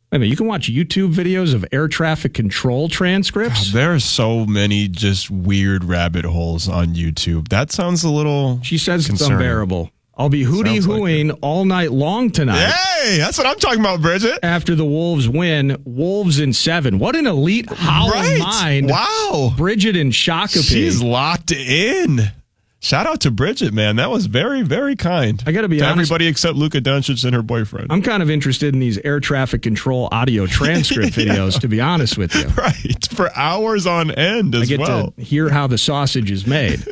Speaker 2: Wait a minute, you can watch YouTube videos of air traffic control transcripts?
Speaker 1: God, there are so many just weird rabbit holes on YouTube. That sounds a little
Speaker 2: She says
Speaker 1: concerning.
Speaker 2: It's unbearable. I'll be hootie-hooing all night long tonight.
Speaker 1: Hey, that's what I'm talking about, Bridget.
Speaker 2: After the Wolves win, Wolves in 7. What an elite howling mind.
Speaker 1: Wow.
Speaker 2: Bridget and Shakopee.
Speaker 1: She's locked in. Shout out to Bridget, man. That was very, very kind.
Speaker 2: I got to be honest.
Speaker 1: Everybody except Luka Doncic and her boyfriend.
Speaker 2: I'm kind of interested in these air traffic control audio transcript videos, to be honest with you.
Speaker 1: Right. For hours on end as well.
Speaker 2: I get to hear how the sausage is made.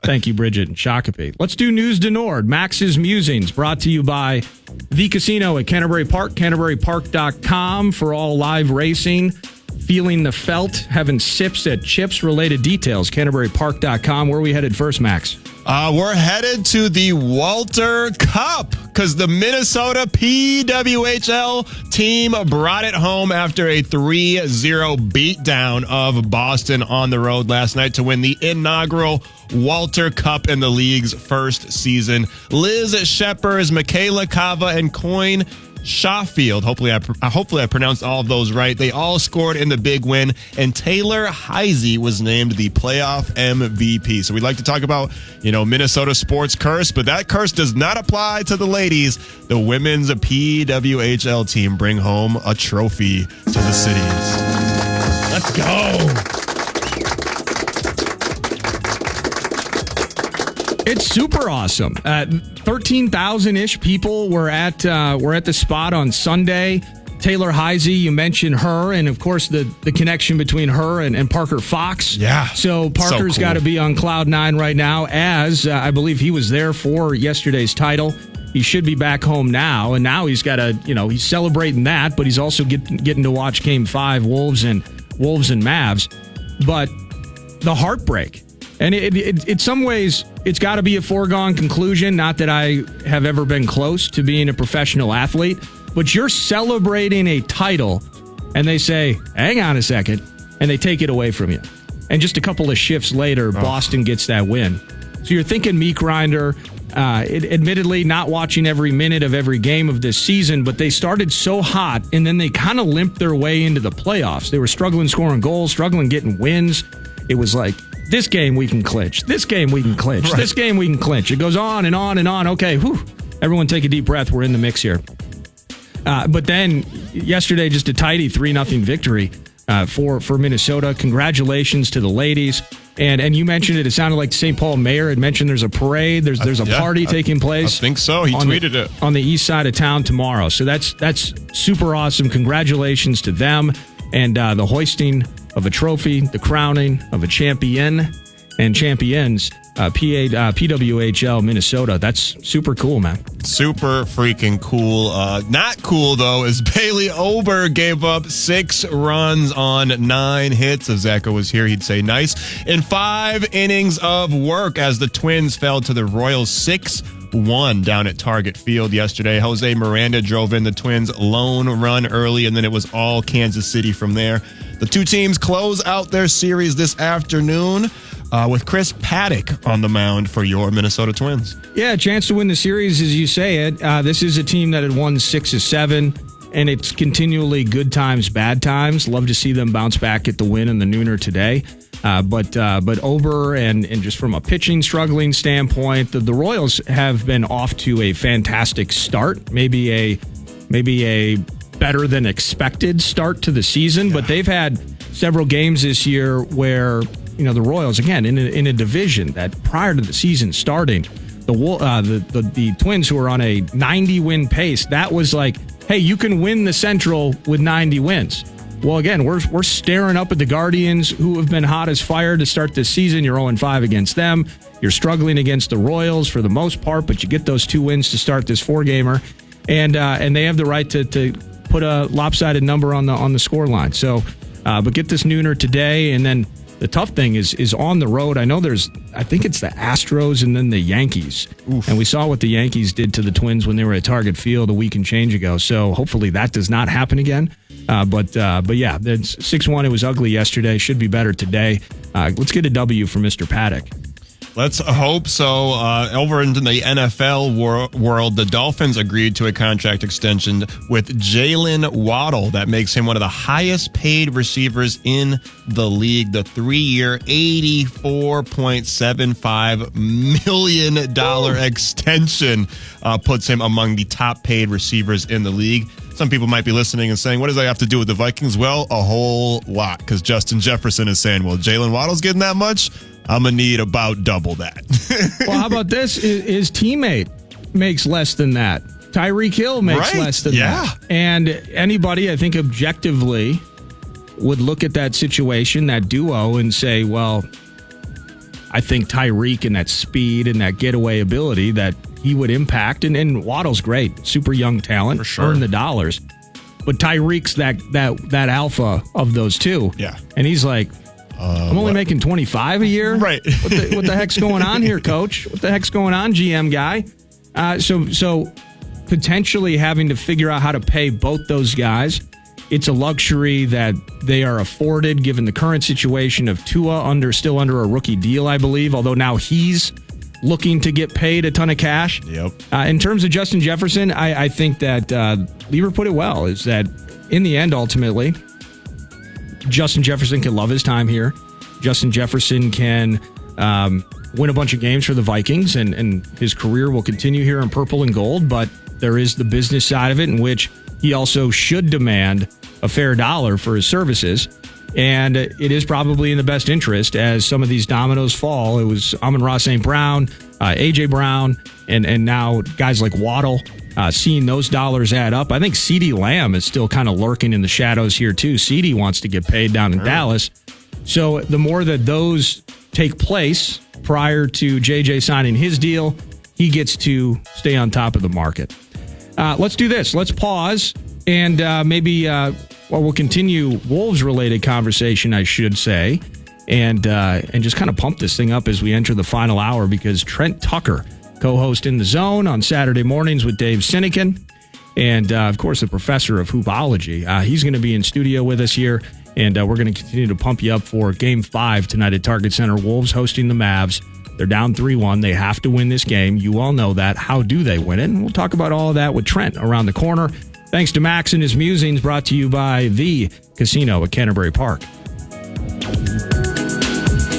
Speaker 2: Thank you, Bridget and Shakopee. Let's do News de Nord. Max's Musings, brought to you by The Casino at Canterbury Park, CanterburyPark.com for all live racing. feeling the felt, having sips at chips. Related details, CanterburyPark.com. Where are we headed first, Max?
Speaker 1: We're headed to the Walter Cup because the Minnesota PWHL team brought it home after a 3-0 beatdown of Boston on the road last night to win the inaugural Walter Cup in the league's first season. Liz Sheppers, Michaela Cava, and Coyne Shawfield. Hopefully I pronounced all of those right. They all scored in the big win, and Taylor Heisey was named the playoff MVP. So we'd like to talk about, Minnesota sports curse, but that curse does not apply to the ladies. The women's PWHL team bring home a trophy to the cities. Let's go.
Speaker 2: It's super awesome. 13,000-ish people were at the spot on Sunday. Taylor Heisey, you mentioned her, and of course the connection between her and Parker Fox.
Speaker 1: Yeah.
Speaker 2: So Parker's got to be on cloud nine right now, as I believe he was there for yesterday's title. He should be back home now, and now he's got to, he's celebrating that, but he's also getting to watch Game 5, Wolves and Mavs. But the heartbreak. And in some ways, it's got to be a foregone conclusion. Not that I have ever been close to being a professional athlete, but you're celebrating a title, and they say, hang on a second, and they take it away from you. And just a couple of shifts later, Boston gets that win. So you're thinking meat grinder. Admittedly, not watching every minute of every game of this season, but they started so hot, and then they kind of limped their way into the playoffs. They were struggling scoring goals, struggling getting wins. It was like, this game we can clinch. This game we can clinch. Right. This game we can clinch. It goes on and on and on. Okay, whew. Everyone take a deep breath. We're in the mix here. But then yesterday, just a tidy 3-0 victory for Minnesota. Congratulations to the ladies. And you mentioned it. It sounded like the St. Paul mayor had mentioned there's a parade. There's a party taking place.
Speaker 1: I think so. He tweeted it.
Speaker 2: On the east side of town tomorrow. So that's super awesome. Congratulations to them. And the hoisting of a trophy, the crowning of a champion and champions, PWHL Minnesota. That's super cool, man.
Speaker 1: Super freaking cool. Not cool, though, is Bailey Ober gave up 6 runs on 9 hits. If Zacho was here, he'd say nice. In 5 innings of work as the Twins fell to the Royals 6-1 down at Target Field yesterday. Jose Miranda drove in the Twins' lone run early, and then it was all Kansas City from there. The two teams close out their series this afternoon with Chris Paddock on the mound for your Minnesota Twins.
Speaker 2: Yeah, a chance to win the series, as you say it. This is a team that had won 6 of 7, and it's continually good times, bad times. Love to see them bounce back at the win in the nooner today. But Ober and just from a pitching struggling standpoint, the Royals have been off to a fantastic start. Maybe a better than expected start to the season, but they've had several games this year where the Royals, again, in a division that prior to the season starting, the Twins, who are on a 90-win pace, that was like, hey, you can win the Central with 90 wins. Well, again, we're staring up at the Guardians, who have been hot as fire to start this season. You're 0-5 against them. You're struggling against the Royals for the most part, but you get those 2 wins to start this 4-gamer, and they have the right to put a lopsided number on the score line. So, but get this nooner today, and then the tough thing is on the road. I know I think it's the Astros and then the Yankees. Oof. And we saw what the Yankees did to the Twins when they were at Target Field a week and change ago. So hopefully that does not happen again. But yeah, it's 6-1. It was ugly yesterday. Should be better today. Let's get a W for Mr. Paddock.
Speaker 1: Let's hope so. Over into the NFL world, the Dolphins agreed to a contract extension with Jalen Waddle. That makes him one of the highest paid receivers in the league. The 3-year, $84.75 million extension puts him among the top paid receivers in the league. Some people might be listening and saying, what does that have to do with the Vikings? Well, a whole lot, because Justin Jefferson is saying, well, Jalen Waddle's getting that much? I'm going to need about double that.
Speaker 2: Well, how about this? His teammate makes less than that. Tyreek Hill makes less than that. And anybody, I think, objectively would look at that situation, that duo, and say, well, I think Tyreek and that speed and that getaway ability that he would impact, and Waddle's great. Super young talent.
Speaker 1: For sure.
Speaker 2: Earn the dollars. but Tyreek's that alpha of those two.
Speaker 1: Yeah.
Speaker 2: And he's like, I'm only making 25 a year.
Speaker 1: Right.
Speaker 2: What the heck's going on here, coach? What the heck's going on, GM guy? So potentially having to figure out how to pay both those guys. It's a luxury that they are afforded given the current situation of Tua still under a rookie deal, I believe, although now he's looking to get paid a ton of cash.
Speaker 1: Yep.
Speaker 2: In terms of Justin Jefferson, I think that Leber put it well, is that in the end, ultimately, Justin Jefferson can love his time here. Justin Jefferson can win a bunch of games for the Vikings, and his career will continue here in purple and gold, but there is the business side of it in which he also should demand a fair dollar for his services. And it is probably in the best interest as some of these dominoes fall. It was Amon-Ra St. Brown, A.J. Brown, and now guys like Waddle, seeing those dollars add up. I think CeeDee Lamb is still kind of lurking in the shadows here, too. CeeDee wants to get paid down in Dallas. So the more that those take place prior to J.J. signing his deal, he gets to stay on top of the market. Let's do this. Let's pause and maybe we'll continue Wolves-related conversation, I should say, and just kind of pump this thing up as we enter the final hour, because Trent Tucker, co-host in The Zone on Saturday mornings with Dave Sinekin, and, of course, the professor of hoopology. He's going to be in studio with us here, and we're going to continue to pump you up for Game 5 tonight at Target Center. Wolves hosting the Mavs. They're down 3-1. They have to win this game. You all know that. How do they win it? And we'll talk about all of that with Trent around the corner. Thanks to Max and his musings, brought to you by The Casino at Canterbury Park.